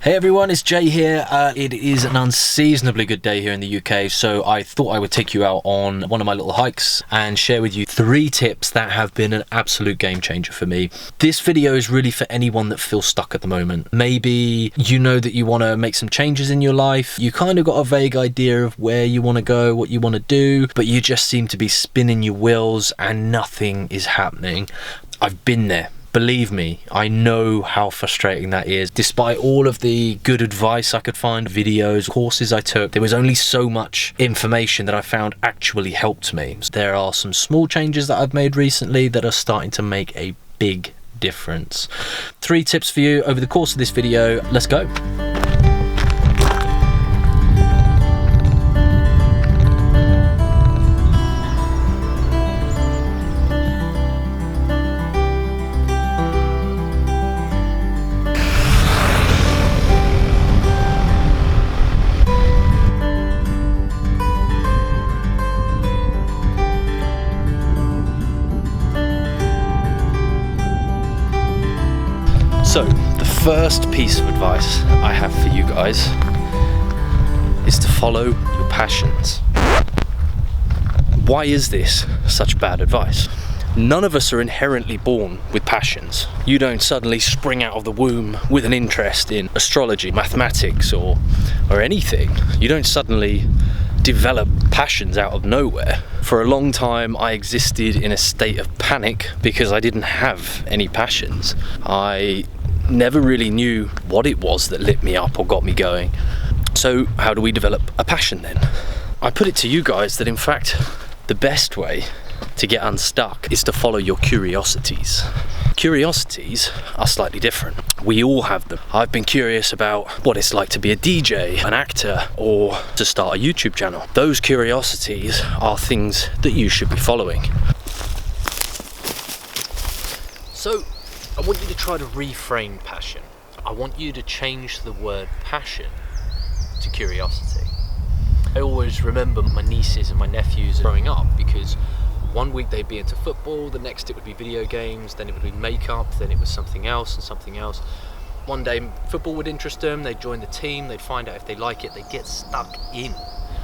Hey everyone, it's Jay here. It is an unseasonably good day here in the UK, so I thought I would take you out on one of my little hikes and share with you 3 tips that have been an absolute game changer for me. This video is really for anyone that feels stuck at the moment. Maybe you know that you want to make some changes in your life, you kind of got a vague idea of where you want to go, what you want to do, but you just seem to be spinning your wheels and nothing is happening. I've been there. Believe me, I know how frustrating that is. Despite all of the good advice I could find, videos, courses I took, there was only so much information that I found actually helped me. There are some small changes that I've made recently that are starting to make a big difference. 3 tips for you over the course of this video. Let's go. So, the first piece of advice I have for you guys is to follow your passions. Why is this such bad advice? None of us are inherently born with passions. You don't suddenly spring out of the womb with an interest in astrology, mathematics, or anything. You don't suddenly develop passions out of nowhere. For a long time, I existed in a state of panic because I didn't have any passions. I never really knew what it was that lit me up or got me going. So how do we develop a passion then? I put it to you guys that in fact, the best way to get unstuck is to follow your curiosities. Curiosities are slightly different. We all have them. I've been curious about what it's like to be a DJ, an actor, or to start a YouTube channel. Those curiosities are things that you should be following. So, I want you to try to reframe passion. I want you to change the word passion to curiosity. I always remember my nieces and my nephews growing up because one week they'd be into football, the next it would be video games, then it would be makeup, then it was something else and something else. One day football would interest them, they'd join the team, they'd find out if they like it, they'd get stuck in.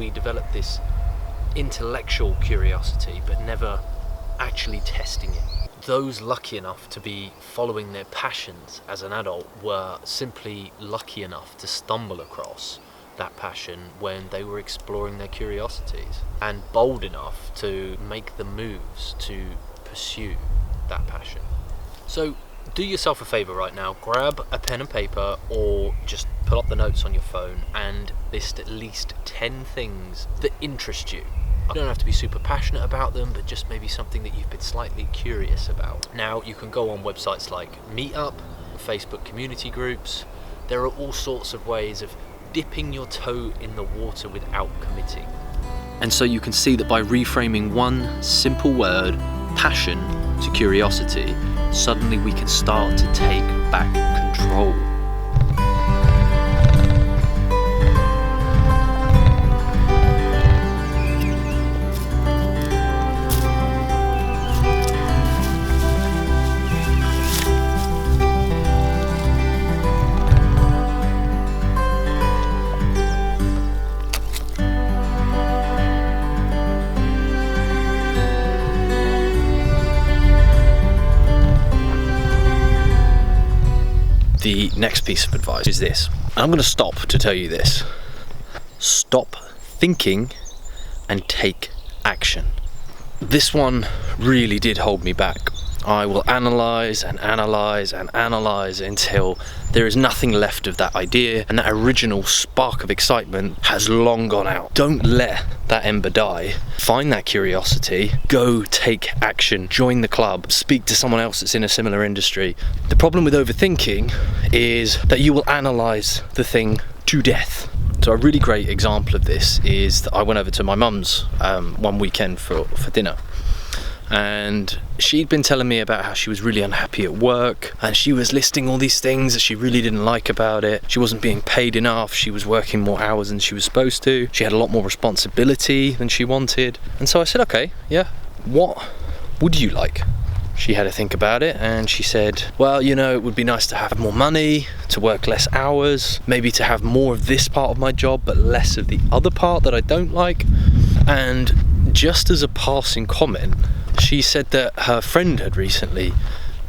We developed this intellectual curiosity but never actually testing it. Those lucky enough to be following their passions as an adult were simply lucky enough to stumble across that passion when they were exploring their curiosities and bold enough to make the moves to pursue that passion. So do yourself a favor right now, grab a pen and paper or just pull up the notes on your phone and list at least 10 things that interest you. You don't have to be super passionate about them, but just maybe something that you've been slightly curious about. Now, you can go on websites like Meetup, Facebook community groups. There are all sorts of ways of dipping your toe in the water without committing. And so you can see that by reframing one simple word, passion, to curiosity, suddenly we can start to take back control. The next piece of advice is this. I'm going to stop to tell you this. Stop thinking and take action. This one really did hold me back. I will analyze and analyze and analyze until there is nothing left of that idea and that original spark of excitement has long gone out. Don't let that ember die. Find that curiosity, go take action, join the club, speak to someone else that's in a similar industry. The problem with overthinking is that you will analyze the thing to death. So a really great example of this is that I went over to my mum's one weekend for dinner. And she'd been telling me about how she was really unhappy at work and she was listing all these things that she really didn't like about it. She wasn't being paid enough, she was working more hours than she was supposed to, she had a lot more responsibility than she wanted. And so I said, okay, yeah, what would you like? She had to think about it, and she said, well, you know, it would be nice to have more money, to work less hours, maybe to have more of this part of my job but less of the other part that I don't like. And just as a passing comment, she said that her friend had recently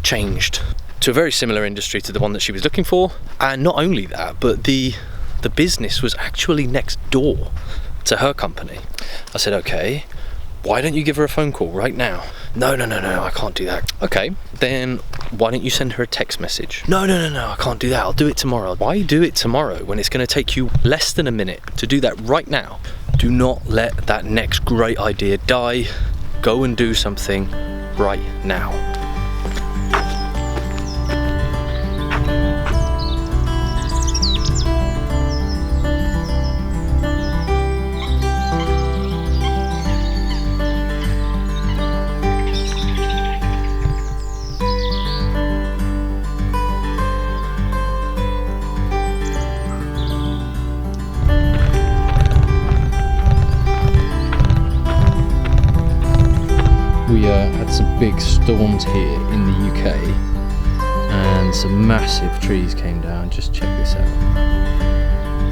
changed to a very similar industry to the one that she was looking for, and not only that, but the business was actually next door to her company. I said, okay, why don't you give her a phone call right now? No, I can't do that. Okay, then why don't you send her a text message? No, I can't do that. I'll do it tomorrow. Why do it tomorrow when it's going to take you less than a minute to do that right now? Do not let that next great idea die. Go and do something right now. We had some big storms here in the UK and some massive trees came down. Just check this out.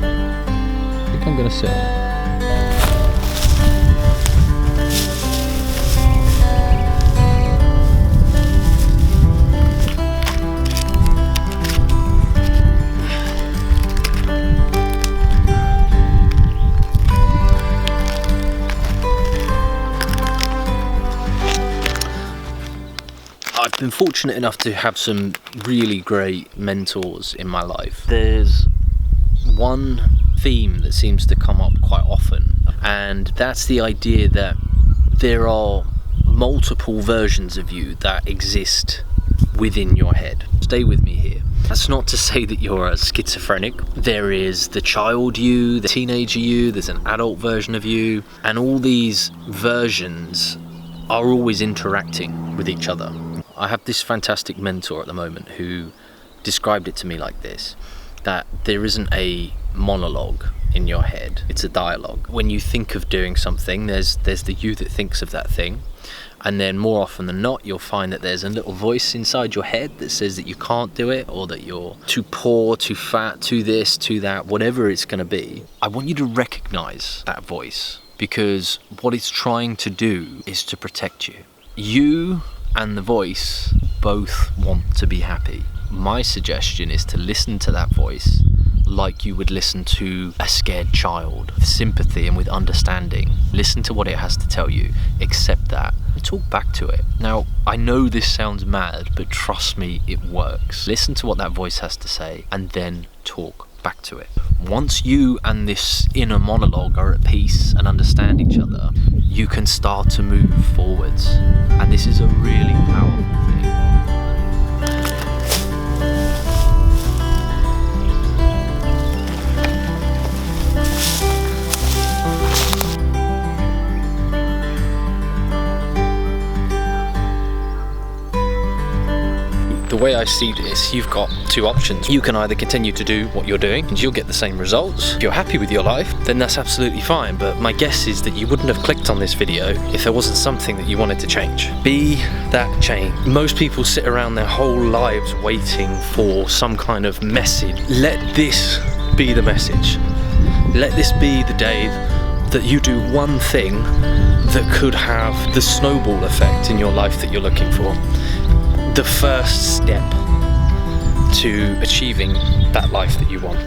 I think I'm going to sit on it. I've been fortunate enough to have some really great mentors in my life. There's one theme that seems to come up quite often, and that's the idea that there are multiple versions of you that exist within your head. Stay with me here. That's not to say that you're a schizophrenic. There is the child you, the teenager you, there's an adult version of you, and all these versions are always interacting with each other. I have this fantastic mentor at the moment who described it to me like this, that there isn't a monologue in your head, it's a dialogue. When you think of doing something, there's the you that thinks of that thing, and then more often than not you'll find that there's a little voice inside your head that says that you can't do it, or that you're too poor, too fat, too this, too that, whatever it's going to be. I want you to recognize that voice, because what it's trying to do is to protect you. You and the voice both want to be happy. My suggestion is to listen to that voice like you would listen to a scared child, with sympathy and with understanding. Listen to what it has to tell you, accept that, and talk back to it. Now, I know this sounds mad, but trust me, it works. Listen to what that voice has to say, and then talk back to it. Once you and this inner monologue are at peace and understand each other, you can start to move forwards. And this is a really powerful thing. The way I see this, you've got two options. You can either continue to do what you're doing and you'll get the same results. If you're happy with your life, then that's absolutely fine, but my guess is that you wouldn't have clicked on this video if there wasn't something that you wanted to change. Be that change. Most people sit around their whole lives waiting for some kind of message. Let this be the message. Let this be the day that you do one thing that could have the snowball effect in your life that you're looking for. The first step to achieving that life that you want.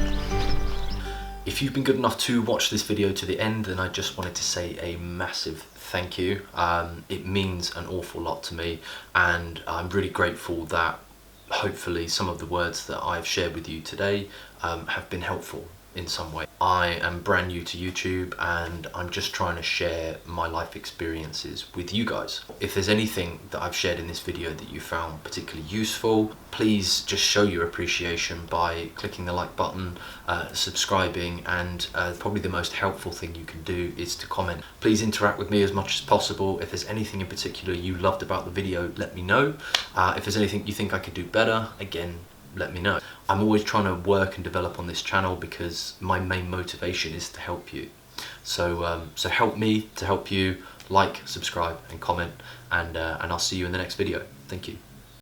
If you've been good enough to watch this video to the end, then I just wanted to say a massive thank you. It means an awful lot to me, and I'm really grateful that hopefully some of the words that I've shared with you today have been helpful in some way. I am brand new to YouTube and I'm just trying to share my life experiences with you guys. If there's anything that I've shared in this video that you found particularly useful, please just show your appreciation by clicking the like button, subscribing, and probably the most helpful thing you can do is to comment. Please interact with me as much as possible. If there's anything in particular you loved about the video, let me know. If there's anything you think I could do better, again, let me know. I'm always trying to work and develop on this channel because my main motivation is to help you. So help me to help you. like, subscribe and comment, and I'll see you in the next video. Thank you.